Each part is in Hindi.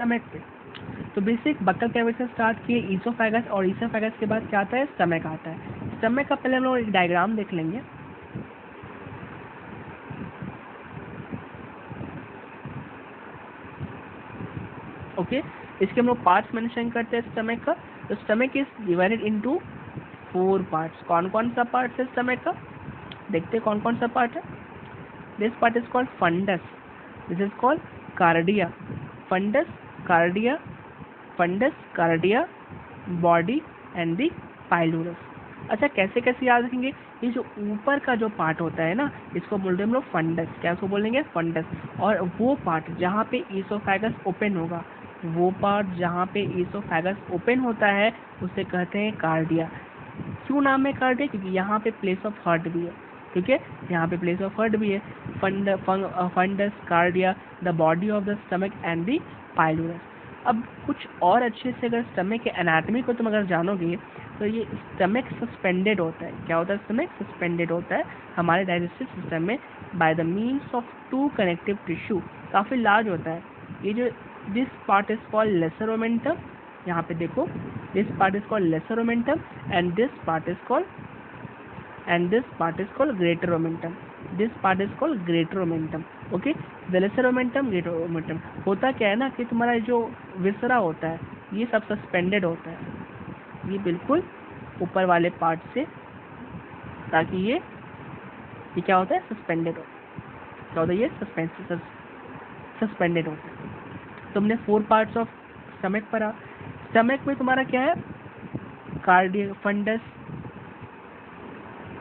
स्टमक पे। तो बेसिक बक्कल कैविटी से स्टार्ट किए ईसोफेगस, और ईसोफेगस के बाद क्या आता है, स्टमक आता है। स्टमक का पहले हम लोग एक डायग्राम देख लेंगे। ओके, इसके हम लोग पार्ट्स मेंशन करते हैं स्टमक का। तो stomach is divided into 4 parts. कौन कौन सा पार्ट है स्टमक का, देखते हैं कौन कौन सा पार्ट है। This part is called fundus, this is called cardia, fundus cardia, fundus cardia, body and the pylorus. अच्छा, कैसे कैसे याद रखेंगे, ये जो ऊपर का जो पार्ट होता है ना, इसको बोलते हैं हम लोग फंडस। क्या उसको बोलेंगे, फंडस। और वो पार्ट जहाँ पे ईसोफेगस ओपन होगा, वो पार्ट जहाँ पे ईसोफेगस ओपन होता है उसे कहते हैं कार्डिया। क्यों नाम है कार्डिया, क्योंकि यहाँ पे प्लेस ऑफ हार्ट भी है। ठीक है, यहाँ पे प्लेस ऑफ हार्ट भी है। Fundus cardia, the body of the stomach and the pylorus. अब कुछ और अच्छे से अगर स्टमक के एनाटॉमी को तुम अगर जानोगे तो ये स्टमक सस्पेंडेड होता है। क्या होता है, स्टमक सस्पेंडेड होता है हमारे डाइजेस्टिव सिस्टम में by the means of 2 connective tissue. काफ़ी लार्ज होता है ये जो। This part is called lesser omentum, यहाँ पे देखो, this part is called lesser omentum and this part is called greater omentum. This part is called greater omentum. Okay, the lesser omentum, greater omentum. होता क्या है ना कि तुम्हारा जो विसरा होता है ये सब सस्पेंडेड होता है, ये बिल्कुल ऊपर वाले पार्ट से, ताकि ये क्या होता है, सस्पेंडेड होता है। क्या होता है, ये सस्पेंडेड होता है। तुमने 4 पार्ट्स ऑफ स्टमक पढ़ा। स्टमक में तुम्हारा क्या है, cardia,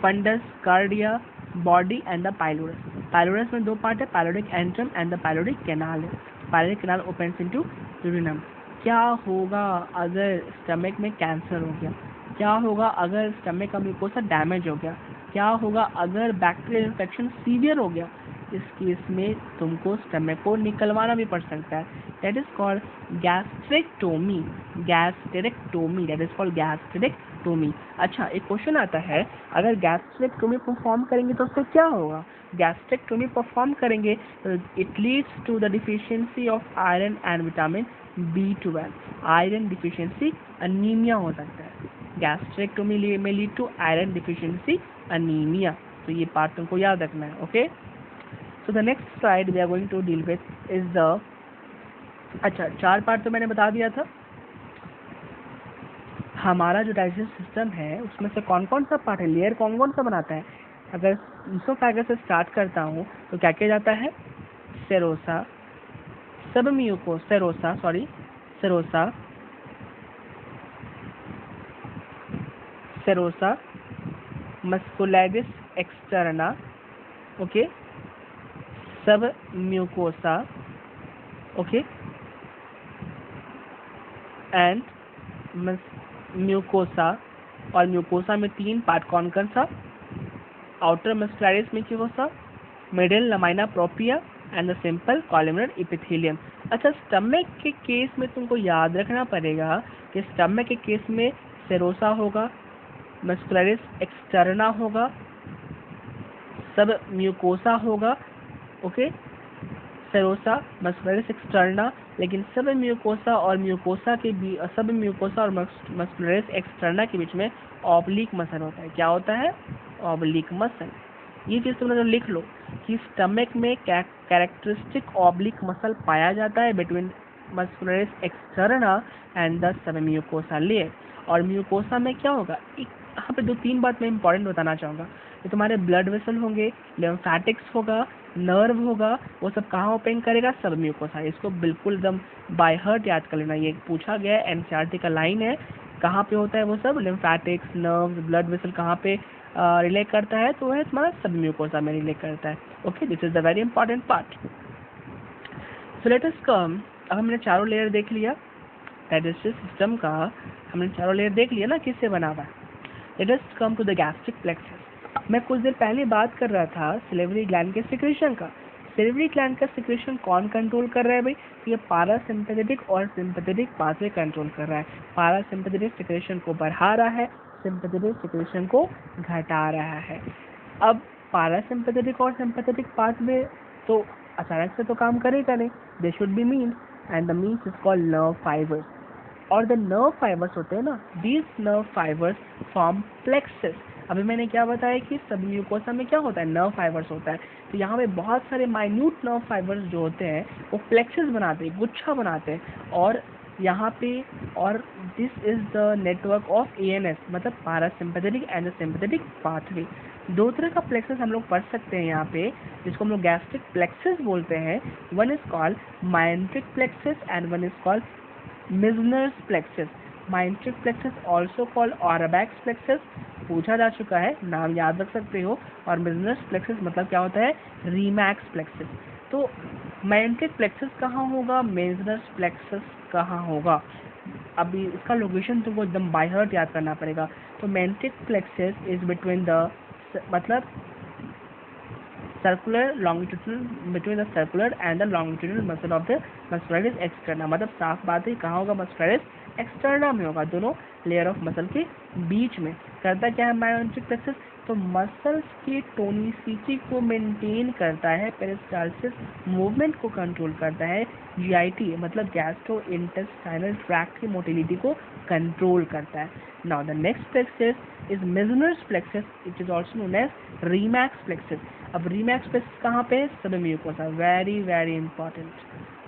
fundus cardia, body and the pylorus. Pylorus में 2 पार्ट है, pyloric antrum and the pyloric canal है। पाइलोरिक कैनाल ओपन्स इनटू यूरिनम। क्या होगा अगर स्टमक में कैंसर हो गया, क्या होगा अगर स्टमक का म्यूकोसा डैमेज हो गया, क्या होगा अगर बैक्टीरियल इन्फेक्शन सीवियर हो गया, इस केस में तुमको स्टमक को निकलवाना भी पड़ सकता है। That is called gastrectomy, that is called gastrectomy. अच्छा, एक क्वेश्चन आता है, अगर गैस्ट्रेक्टोमी परफॉर्म करेंगे तो उससे क्या होगा। गैस्ट्रेक्टोमी परफॉर्म करेंगे तो it leads to the deficiency of iron and vitamin B12। Iron deficiency, anaemia हो सकता है। गैस्ट्रेक्टोमी में lead to iron deficiency, anaemia. तो ये पार्ट तुमको याद रखना है। Okay, so the next slide we are going to deal with is the, अच्छा 4 पार्ट तो मैंने बता दिया था। हमारा जो डाइजेस्टिव सिस्टम है उसमें से कौन कौन सा पार्ट है, लेयर कौन कौन सा बनाता है। अगर ईसोफेगस से स्टार्ट करता हूँ तो क्या किया जाता है, serosa, serosa, muscularis externa, okay, sub mucosa, okay, and mucosa. और म्यूकोसा में 3 पार्ट कौन कौन सा, outer muscularis mucosa, middle lamina propria and the simple columnar epithelium. अच्छा, स्टमक के केस में तुमको याद रखना पड़ेगा कि स्टमक के केस में सेरोसा होगा, मस्कुलैरिस एक्सटर्ना होगा, सब म्यूकोसा होगा। ओके, सेरोसा, मस्कुलैरिस एक्सटर्ना, लेकिन सब म्यूकोसा और मस्कुलैरिस एक्सटर्ना के बीच में ऑब्लिक मसल होता है। क्या होता है, ऑब्लिक मसल। ये चीज़ तुमने तो लिख लो कि स्टमक में कैरेक्टरिस्टिक ऑब्लिक मसल पाया जाता है between muscularis externa and the sub mucosa layer. और म्यूकोसा में क्या होगा, यहाँ पे 2-3 बात मैं इंपॉर्टेंट बताना चाहूँगा। तो तुम्हारे ब्लड वेसल होंगे, लिम्फेटिक्स होगा, नर्व होगा, वो सब कहाँ ओपन करेगा, सब म्यूकोसा। इसको बिल्कुल एकदम बाय हार्ट याद कर लेना, ये पूछा गया है, एनसीईआरटी का लाइन है। कहाँ पे होता है वो सब, लिम्फेटिक्स, नर्व्स, ब्लड वेसल कहाँ पे रिले करता है, तो है तुम्हारा सब म्यूकोसा में रिले करता है। Okay, this is the very important part. So let us come, अब हमने चारों लेयर देख लिया डाइजेस्टिव सिस्टम का, हमने चारों लेयर देख लिया ना किससे बना हुआ है। Let us come to the gastric plexus. मैं कुछ देर पहले बात कर रहा था सिलेवरी ग्लैंड के सिक्रेशन का। सिलेवरी ग्लैंड का सिक्रेशन कौन कंट्रोल कर रहा है भाई, तो ये पारासिम्पैथेटिक और सिंपैथेटिक पाथवे कंट्रोल कर रहा है। पारासिम्पैथेटिक सिक्रेशन को बढ़ा रहा है, सिंपैथेटिक सिक्रेशन को घटा रहा है। अब पारासिम्पैथेटिक और सिंपैथेटिक पाथवे तो अचानक से तो काम करेगा नहीं, they should be mean. And the means is called nerve fibres. और द नर्व फाइबर्स होते हैं ना, these nerve fibres form plexuses. अभी मैंने क्या बताया कि सब म्यूकोसा में क्या होता है, नर्व फाइबर्स होता है। तो यहाँ पे बहुत सारे माइन्यूट नर्व फाइबर्स जो होते हैं वो प्लेक्सेस बनाते हैं, गुच्छा बनाते हैं। और यहाँ पे, और this is the network of ANS, मतलब पैरासिम्पैथेटिक एंड सिंपैथेटिक पाथवे। दो तरह का प्लेक्सेस हम लोग पढ़ सकते हैं यहाँ पे, जिसको हम लोग गैस्ट्रिक प्लेक्सेस बोलते हैं। One is called myenteric plexuses and one is called Meissner's plexuses. Myenteric plexuses also called Auerbach's plexuses, पूछा जा चुका है, नाम याद रख सकते हो। और मिजनर्स प्लेक्सेस मतलब क्या होता है, रीमैक्स प्लेक्सेस। तो माइंट्रिक प्लेक्सेस कहाँ होगा, मिजनर्स प्लेक्सेस कहाँ होगा, अभी इसका लोकेशन तुमको एकदम बाय हार्ट याद करना पड़ेगा। तो myenteric plexuses is between the, मतलब circular longitudinal, between the circular and the longitudinal muscle of the muscularis externa. मतलब साफ बात है, कहाँ होगा, मस्कुलरिस एक्सटर्ना में होगा, दोनों लेयर ऑफ मसल के बीच में। करता क्या है मायोमेट्रिक प्लेक्सेस, तो मसल्स की टोनिसिटी को मेंटेन करता है, पेरिस्टालसिस मूवमेंट को कंट्रोल करता है, जीआईटी मतलब गैस्ट्रो इंटेस्टाइनल ट्रैक्ट की मोटिलिटी को कंट्रोल करता है। Now the next plexuses is Meissner's plexuses, it is also known as Remak's plexuses. अब रीमैक्स प्लेक्सेस कहाँ पे है, submucosa, very very important.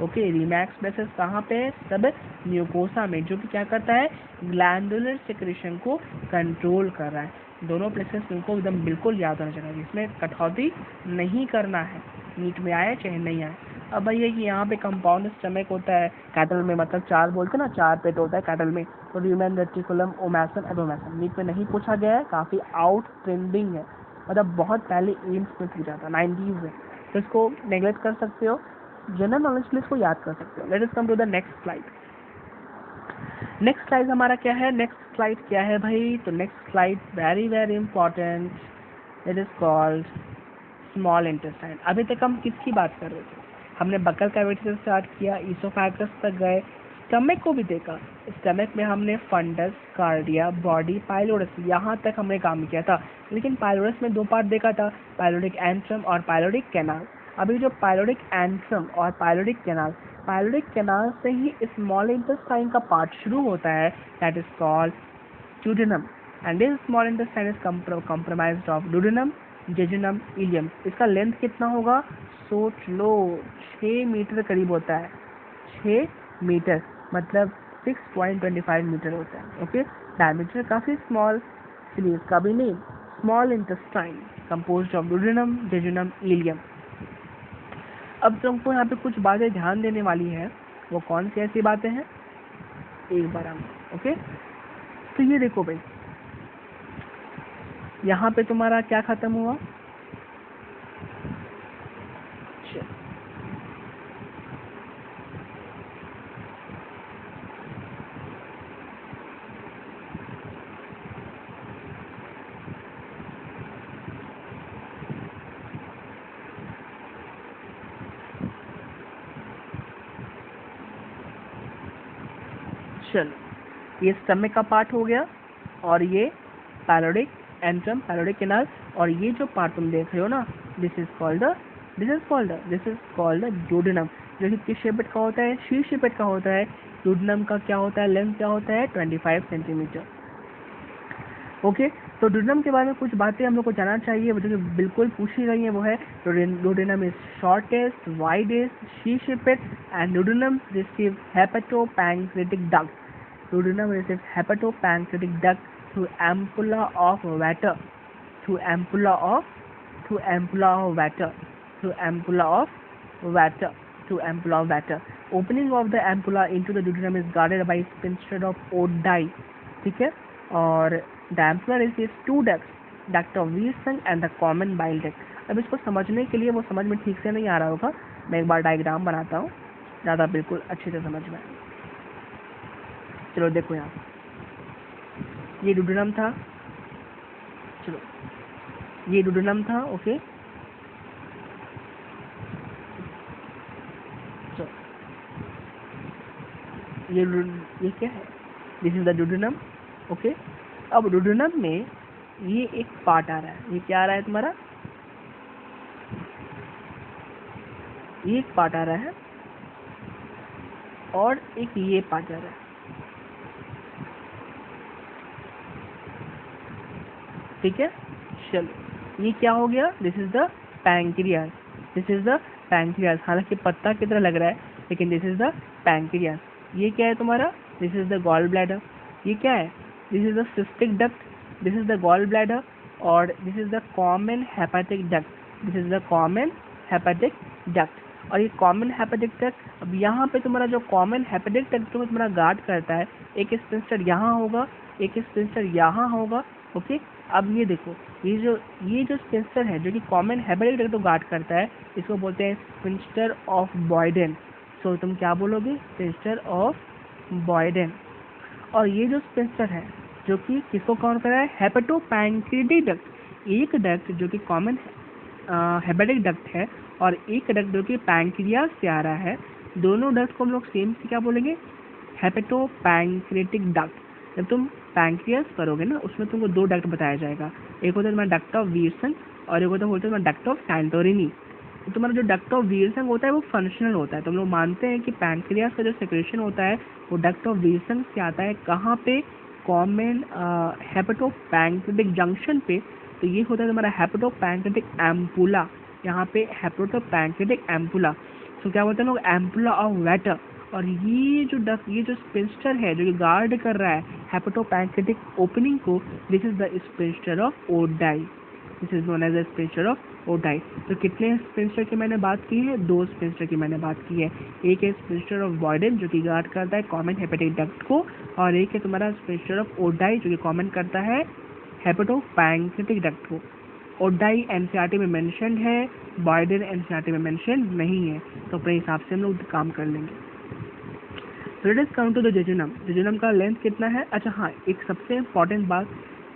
Okay, Remak's plexuses कहाँ पे है, सब म्यूकोसा में, जो कि क्या करता है, ग्लैंडुलर सेक्रेशन को कंट्रोल कर रहा है। दोनों प्लेक्सेस तुमको एकदम बिल्कुल याद होना चाहिए, इसमें कटौती नहीं करना है, नीट में आए चाहे नहीं आए। अब भाई है कि यहाँ पे कंपाउंड स्टमक होता है कैटल में, मतलब चार बोलते हैं ना, चार पेट होता है कैटल में। तो र्यूमेन, रेटिकुलम, ओमैसन, एडोमैसन, नीट में नहीं पूछा गया है, काफ़ी आउट ट्रेंडिंग है, मतलब बहुत पहले एम्स में पूछा था 90s में, तो इसको नेग्लेक्ट कर सकते हो, जनरल नॉलेज के लिए इसको याद कर सकते हो। Let us come to the next slide. Next slide हमारा क्या है, नेक्स्ट स्लाइड क्या है भाई, तो next slide very very important, it is called small intestine. अभी तक हम किसकी बात कर रहे थे, हमने बकल कैविटी से स्टार्ट किया, ईसोफेगस तक गए, स्टमक को भी देखा। स्टमक में हमने फंडस, कार्डिया, बॉडी, पाइलोरस, यहाँ तक हमने काम किया था। लेकिन पाइलोरस में दो पार्ट देखा था, पाइलोरिक एंट्रम और पाइलोरिक कैनाल। अभी जो पाइलोरिक एंट्रम और पाइलोरिक कैनाल से ही स्मॉल इंटेस्टाइन का पार्ट शुरू होता है, that is called duodenum, and this small intestine is comprised of duodenum, jejunum, ileum। इसका लेंथ कितना होगा, सोच लो 6 मीटर करीब होता है, 6 मीटर मतलब 6.25 मीटर होता है। ओके, डायमीटर काफ़ी स्मॉल, इसलिए इसका भी name small intestine composed of duodenum, jejunum, ileum। अब तुमको यहाँ पे कुछ बातें ध्यान देने वाली है, वो कौन सी ऐसी बातें हैं, एक बार हम, ओके। तो ये देखो भाई, यहाँ पे तुम्हारा क्या खत्म हुआ, चलो ये स्टमक का पार्ट हो गया, और ये पैलोडिक एंट्रम, पैलोडिक कैनाल, और ये जो पार्ट तुम देख रहे हो ना, दिस इज कॉल्ड duodenum, जो कि किस शेपेट का होता है, शीर्ष शेपेट का होता है। duodenum का क्या होता है, लेंथ क्या होता है, 25 सेंटीमीटर। ओके, तो duodenum के बारे में कुछ बातें हम लोग को जानना चाहिए, जो कि बिल्कुल पूछी गई है, वो है duodenum is shortest, widest, C-shaped, and duodenum receives hepatopancreatic duct. Duodenum receives hepatopancreatic duct through ampulla of water, through ampulla of water. Opening of the ampulla into the duodenum is guarded by sphincter of Oddi, ठीक है। और the ampulla receives two ducts, duct of Wirsung and the common bile duct। अब इसको समझने के लिए, वो समझ में ठीक से नहीं आ रहा होगा, मैं एक बार डायग्राम बनाता हूँ, ज़्यादा बिल्कुल अच्छे से समझ में। चलो देखो यहाँ, ये duodenum था, चलो ये duodenum था, ओके। ये क्या है, this is the duodenum, okay. अब duodenum में ये एक पार्ट आ रहा है, ये क्या आ रहा है तुम्हारा, ये एक पार्ट आ रहा है, और एक ये पार्ट जा रहा है, ठीक है। चलो ये क्या हो गया, this is the pancreas, this is the pancreas. हालांकि पत्ता की तरह लग रहा है लेकिन दिस इज द पैंक्रियास। ये क्या है तुम्हारा, this is the gall bladder. ये क्या है, this is the cystic duct, this is the gall bladder, और this is the common hepatic duct, this is the common hepatic duct. और ये कॉमन हेपेटिक डक्ट, अब यहाँ पे तुम्हारा जो कॉमन हेपेटिक डक्ट में तुम्हारा गार्ड करता है, एक स्पिंस्टर यहाँ होगा, एक स्पिंस्टर यहाँ होगा, ओके। अब ये देखो, ये जो स्पिंस्टर है जो कि कॉमन हेपेटिक डक्ट को गार्ड करता है, इसको बोलते हैं स्पिंस्टर ऑफ बॉयडेन। सो तुम क्या बोलोगे, स्पिंस्टर ऑफ बॉयडेन। और ये जो स्पिंस्टर है जो कि किसको काउंट कर रहा है, हेपेटोपैंक्रियाटिक डक्ट। एक डक्ट जो कि कॉमन हेपेटिक डक्ट है और एक डक्ट जो कि पैंक्रियास से आ रहा है, दोनों डक्ट को हम लोग सेम से क्या बोलेंगे, हेपेटोपैंक्रियाटिक डक्ट। जब तुम पैंक्रियास करोगे ना, उसमें तुमको दो डक्ट बताया जाएगा, एक होता है तुम्हारा डक्ट ऑफ विल्सन और एक होता है तुम्हारा डक्ट ऑफ सैंटोरिनी। तो तुम्हारा जो डक्ट ऑफ विल्सन होता है वो फंक्शनल होता है। तो हम लोग मानते हैं कि पैंक्रियास का जो सेक्रेशन होता है वो डक्ट ऑफ विल्सन से आता है, कहाँ पे, कॉमन हेपेटोपैंक्रियाटिक जंक्शन पे। तो ये होता है तुम्हारा हेपेटोपैंक्रियाटिक एम्पुला, यहाँ पे हेपेटोपैंक्रियाटिक एम्पुला। तो क्या बोलते हैं लोग, एम्पुला ऑफ वेटर। और ये जो स्पिंस्टर है जो कि गार्ड कर रहा है हेपेटोपैंक्रियाटिक ओपनिंग को, this is the sphincter of Oddi, this is known as the sphincter of Oddi. तो कितने स्पिंस्टर की मैंने बात की है, दो स्पिंस्टर की मैंने बात की है। एक है स्पिंस्टर ऑफ बॉयडेन जो कि गार्ड करता है कॉमन हेपेटिक डक्ट को, और एक है तुम्हारा स्पिंस्टर ऑफ ओडाई जो कि कॉमन करता है हेपेटोपैंक्रियाटिक डक्ट को। ओडाई एनसीईआरटी में मेंशन्ड है, बॉयडेन एनसीईआरटी में मेंशन्ड नहीं है, तो अपने हिसाब से हम लोग काम कर लेंगे। Let us come to the jejunum. Jejunum का लेंथ कितना है, अच्छा हाँ, एक सबसे इम्पॉर्टेंट बात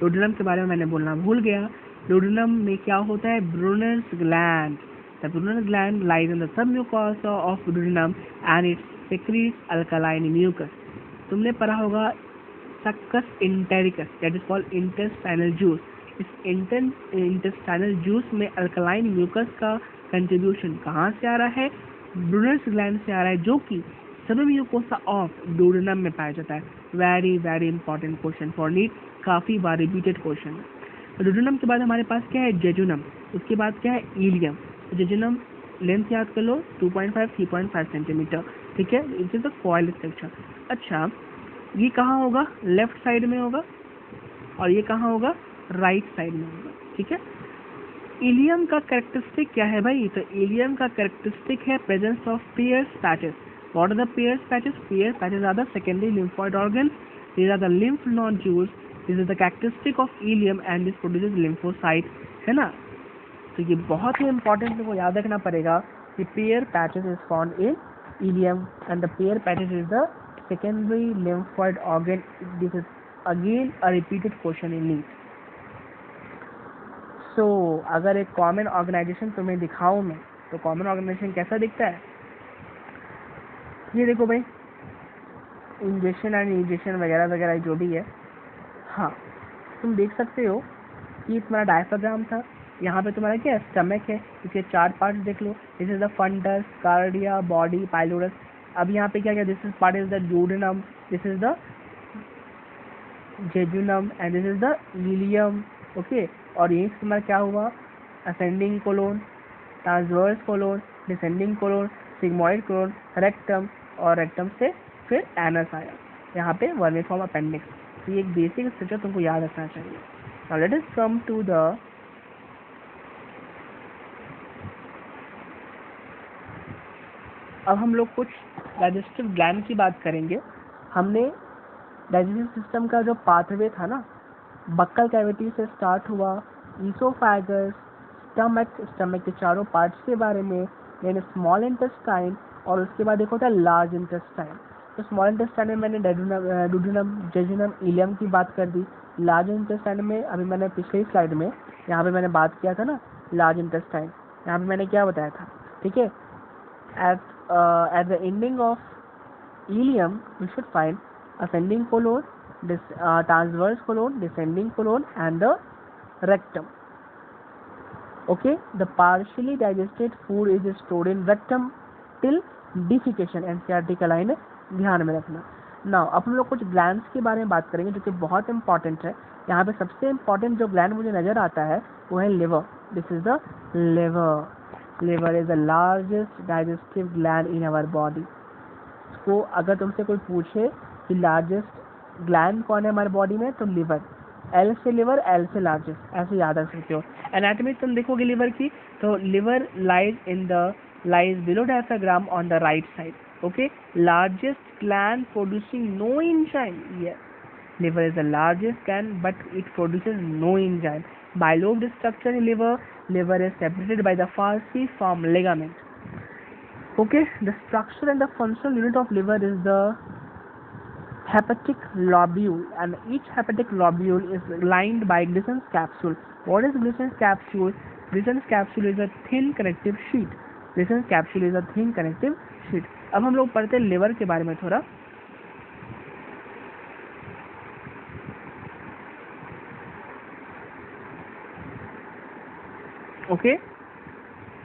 डोडेनम के बारे में मैंने बोलना भूल गया। डोडेनम में क्या होता है, Brunner's gland. The Brunner's gland lies in the submucosa of duodenum and it secretes alkaline mucus. तुमने पढ़ा होगा succus entericus, that is called intestinal juice. इस इंटेस्टाइनल जूस में अल्कलाइन म्यूकस का कंट्रीब्यूशन कहाँ से आ रहा है, ब्रूनर्स ग्लैंड से आ रहा है, जो कि सबम्यूकोसा ऑफ डोडेनम में पाया जाता है। Very very important question for NEET, काफी बार रिपीटेड क्वेश्चन है। तो डोडेनम के बाद हमारे पास क्या है, जेजुनम। उसके बाद क्या है, इलियम। तो जेजुनम लेंथ याद कर लो 2.5 3.5 सेंटीमीटर, ठीक है। It is the coil structure. अच्छा, ये कहाँ होगा, लेफ्ट साइड में होगा और ये कहाँ होगा, राइट साइड में होगा, ठीक है। इलियम का कैरेक्टरिस्टिक क्या है भाई, तो इलियम का कैरेक्टरिस्टिक है presence of Peyer's patches. What are the Peyer's patches? Peyer's patches are the secondary lymphoid organs. These are the lymph nodules. This is the characteristic of ileum and this produces lymphocyte, है ना। तो ये बहुत ही important को याद रखना पड़ेगा कि Peyer patches is found in ileum and the Peyer patches is the secondary lymphoid organ. This is again a repeated question in NEET. So अगर एक common organization तुम्हें दिखाऊं मैं, तो common organization कैसा दिखता है, ये देखो भाई, इंजेक्शन एंड इंजेक्शन वगैरह वगैरह जो भी है। हाँ, तुम देख सकते हो कि तुम्हारा डायफ्राग्राम था, यहाँ पे तुम्हारा क्या है, स्टमक है, इसके 4 पार्ट्स देख लो। This is the fundus, cardia, body, pylorus. अब यहाँ पे क्या क्या, this is part is the duodenum, this is the jejunum and this is the ileum, okay. और ये तुम्हारा क्या हुआ, ascending colon, transverse colon, descending colon, sigmoid colon, rectum, और रेक्टम से फिर एनस आया, यहाँ पे वर्मिफॉर्म अपेंडिक्स। तो ये एक बेसिक स्ट्रक्चर तुमको याद रखना चाहिए। Now let us come to the अब हम लोग कुछ डाइजेस्टिव ग्लैंड की बात करेंगे। हमने डाइजेस्टिव सिस्टम का जो पाथवे था ना, बक्कल कैविटी से स्टार्ट हुआ, ईसोफेगस, स्टमक, स्टमक के चारों पार्ट्स के बारे में, देन स्मॉल इंटेस्टाइन, और उसके बाद एक होता है लार्ज इंटेस्टाइन। तो स्मॉल इंटेस्टाइन में मैंने डुडेनम, जेजुनम, इलियम की बात कर दी। लार्ज इंटेस्टाइन में अभी मैंने पिछली स्लाइड में यहाँ पे मैंने बात किया था ना, लार्ज इंटेस्टाइन, यहाँ पे मैंने क्या बताया था, ठीक है। At the ending of ileum we should find ascending colon, transverse colon, descending colon and the rectum. Okay, the partially digested food is stored in rectum till defecation, NCERT का line है, ध्यान में रखना। नाउ अब हम लोग कुछ ग्लैंड्स के बारे में बात करेंगे जो कि बहुत इंपॉर्टेंट है। यहाँ पे सबसे इम्पॉर्टेंट जो ग्लैंड मुझे नज़र आता है वो है liver. This is the liver. Liver is the largest digestive gland in our body. तो अगर तुमसे कोई पूछे कि लार्जेस्ट ग्लैंड कौन है हमारे बॉडी में, तो लिवर। एल से लिवर, एल से लार्जेस्ट, ऐसे याद रख सकते हो। एनाटॉमी तुम देखोगे लिवर की, तो liver lies below diaphragm on the right side. Okay, largest gland producing no enzyme. Yes, liver is the largest gland but it produces no enzyme. Bilobed structure in liver is separated by the falciform ligament. Okay, the structure and the functional unit of liver is the hepatic lobule, and each hepatic lobule is lined by Glissen's capsule. What is Glissen's capsule? Glissen's capsule is a thin connective sheet. Glissen's capsule is a thin connective sheet. अब हम लोग पढ़ते हैं लिवर के बारे में थोड़ा। Okay,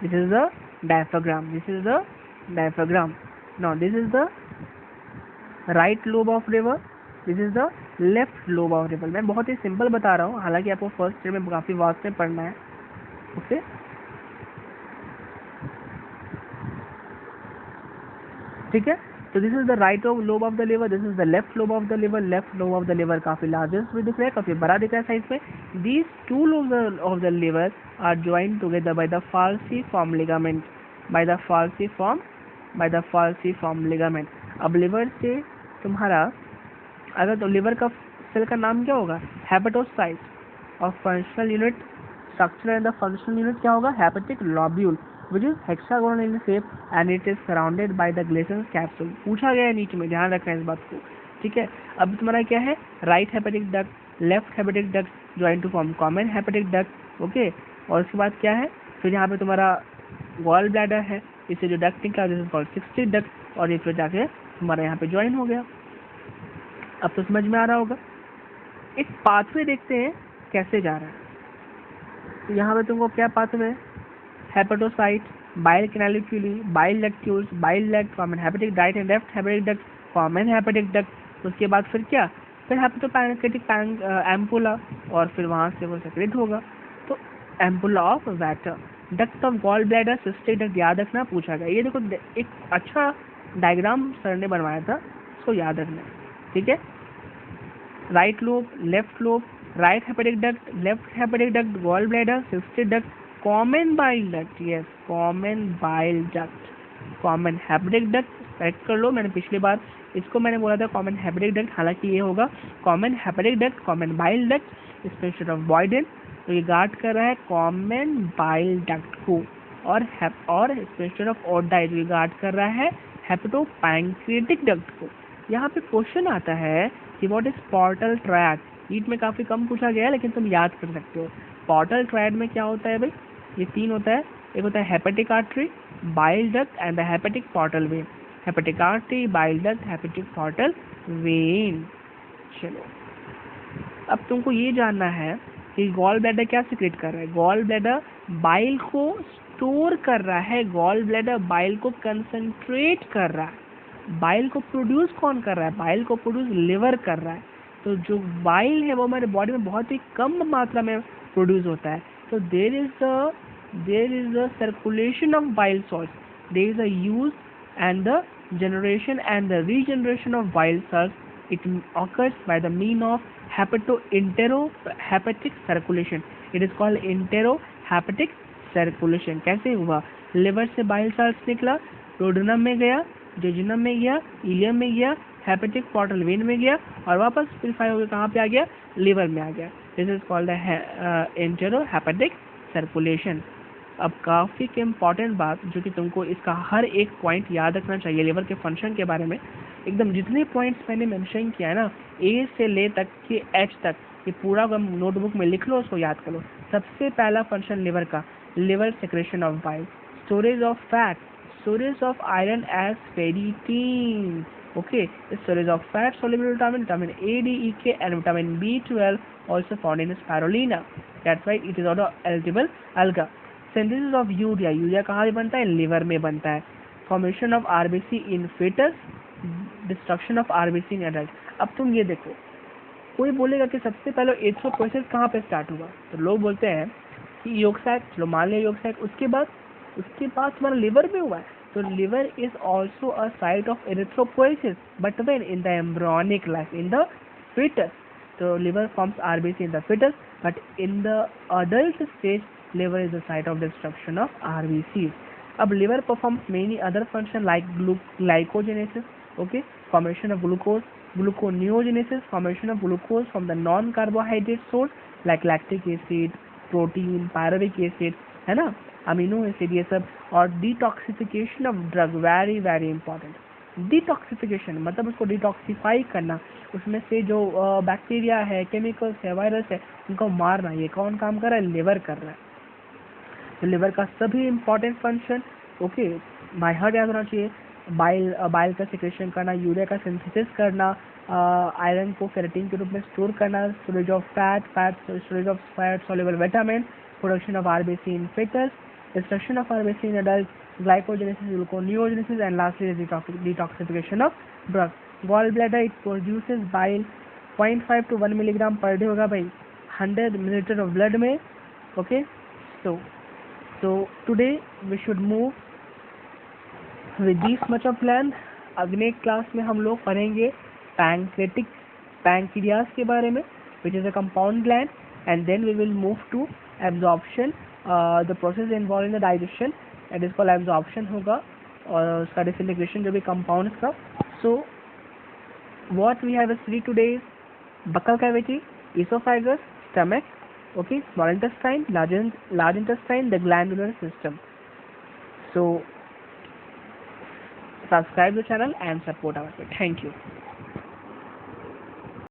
this is the diaphragm. Now this is the right lobe of liver. This is the left lobe of liver. मैं बहुत ही सिंपल बता रहा हूँ, हालांकि आपको फर्स्ट ईयर में काफ़ी वास्ट में पढ़ना है। ओके, ठीक है। तो this is the right lobe of the liver, this is the left lobe of the liver. Left lobe of the liver काफी लार्जेस्ट भी दिख रहा है, काफी बड़ा दिख रहा है साइज में। These two lobes of the liver are joined together by the falciform ligament. Falciform ligament. अब लिवर से तुम्हारा अगर तो लिवर का सेल का नाम क्या होगा? हेपेटोसाइट। और functional unit, structure and the functional unit क्या होगा? Hepatic lobule which is hexagonal in shape and it is surrounded by the Glissen's capsule। पूछा गया है नीचे में, ध्यान रखना है इस बात को, ठीक है। अब तुम्हारा क्या है? Right hepatic duct, left hepatic duct join to form common hepatic duct. Okay, और उसके बाद क्या है? फिर यहाँ पे तुम्हारा गॉल ब्लैडर है, इससे जो डक्ट निकला this is called cystic duct, और ये फिर जाके तुम्हारा यहाँ पे ज्वाइन हो गया। अब तो समझ में आ रहा होगा। एक पाथवे देखते हैं कैसे जा रहा है। तो यहाँ पे तुमको क्या pathway? Hepatocyte, bile canaliculi, bile ductules, bile duct, common hepatic right and left hepatic duct, common hepatic duct. उसके बाद फिर क्या? फिर हेपेटोपैंक्रेटिक एम्पुला, और फिर वहाँ से वो सेक्रेट होगा। तो ampulla of Vater, duct of gall bladder, cystic duct, याद रखना पूछा गया। ये देखो एक अच्छा डायग्राम सर ने बनवाया था, उसको याद रखना, ठीक है। Right lobe, left lobe, right hepatic duct, left hepatic duct, gall bladder, cystic duct, common bile duct. Yes, common bile duct, common hepatic duct. Correct कर लो, मैंने पिछली बार इसको मैंने बोला था कॉमन हेपेटिक डक्ट, हालांकि ये होगा common hepatic duct, common bile duct, special of Boyden. तो ये गार्ड कर रहा है कॉमन बाइल डक्ट को, और स्पेशल ऑफ ओडाइट ये गार्ड कर रहा है हेपेटोपैंक्रेटिक डक्ट को। यहाँ पे क्वेश्चन आता है कि what is portal tract. NEET में काफी कम पूछा गया है, लेकिन तुम याद कर सकते हो। पोर्टल ट्रैक्ट में क्या होता है भाई? ये तीन होता है। एक होता है hepatic artery, bile duct and the hepatic portal vein. Hepatic artery, bile duct, hepatic portal vein. चलो, अब तुमको ये जानना है कि गॉल ब्लैडर क्या सीक्रेट कर रहा है। गॉल ब्लैडर बाइल को स्टोर कर रहा है, गॉल ब्लैडर बाइल को कंसंट्रेट कर रहा है। बाइल को प्रोड्यूस कौन कर रहा है? बाइल को प्रोड्यूस लिवर कर रहा है। तो जो बाइल है वो हमारे बॉडी में बहुत ही कम मात्रा में प्रोड्यूस होता है। तो there is a circulation of bile salts, there is a use and the generation and the regeneration of bile salts. It occurs by the mean of enterohepatic circulation. It is called enterohepatic circulation. कैसे हुआ? लिवर से बाइल साल्ट निकला, डोडेनम में गया, जेजुनम में गया, इलियम में गया, हेपेटिक पोर्टल वेन में गया, और वापस प्यूरिफाई होकर कहाँ पे आ गया? लिवर में आ गया। This is called enterohepatic circulation. अब काफ़ी इम्पॉर्टेंट बात जो कि तुमको इसका हर एक पॉइंट याद रखना चाहिए लिवर के फंक्शन के बारे में, एकदम जितने पॉइंट्स मैंने मेंशन किया है ना, ए से ले तक कि एच तक, ये पूरा नोटबुक में लिख लो, उसको याद करो। सबसे पहला फंक्शन लिवर का, liver secretion of bile, storage of fat, storage of iron as ferritin. Okay, storage of fat soluble vitamin A, D, E, K and vitamin B12 also found in spirulina. That's why it is also eligible alga. Synthesis of urea कहाँ बनता है? लिवर में बनता है। Formation of RBC in fetus, destruction of RBC in adult. अब तुम ये देखो, कोई बोलेगा कि सबसे पहले एथ्रोपोइसिस कहाँ पे स्टार्ट हुआ, तो लोग बोलते हैं कि योग साइट, चलो मान लिया योग साइट, उसके बाद तुम्हारा लिवर भी हुआ है, तो liver is also a site of erythropoiesis, but when in the embryonic life, in the fetus, so liver forms RBC in the fetus, but in the adult stage liver is the site of destruction of RBCs. अब liver performs many other functions like glycogenesis, okay, formation of glucose, gluconeogenesis, formation of glucose from the non carbohydrate source like lactic acid, protein, pyruvic acid, है ना, अमीनो एसिड, ये सब, और detoxification of drug, very very important. Detoxification मतलब उसको डिटॉक्सिफाई करना, उसमें से जो बैक्टीरिया है, केमिकल्स है, वायरस है, उनको मारना, ये कौन काम कर रहा है, लिवर कर रहा है। तो लिवर का सभी important function, okay, by heart याद होना चाहिए, बाइल का सिक्रेशन करना, यूरिया का सिंथेसिस करना, आयरन को फेरेटिन के रूप में स्टोर करना, storage of storage of fat soluble vitamin, production of RBC in fetus, destruction of RBC in adults, glycogenesis, gluconeogenesis, and lastly detoxification of drugs. Gallbladder, it produces bile 0.5 to 1 milligram per day होगा भाई 100 milliliter of blood में, okay. So today we should move with this much of plan. अगले क्लास में हम लोग पढ़ेंगे pancreas के बारे में, which is a compound gland, and then we will move to absorption, the process involved in the digestion, that is called absorption होगा, और उसका disintegration जो भी compounds का. So what we have studied today is buccal cavity, esophagus, stomach, okay, small intestine, large intestine, the glandular system. So subscribe the channel and support our channel. Thank you.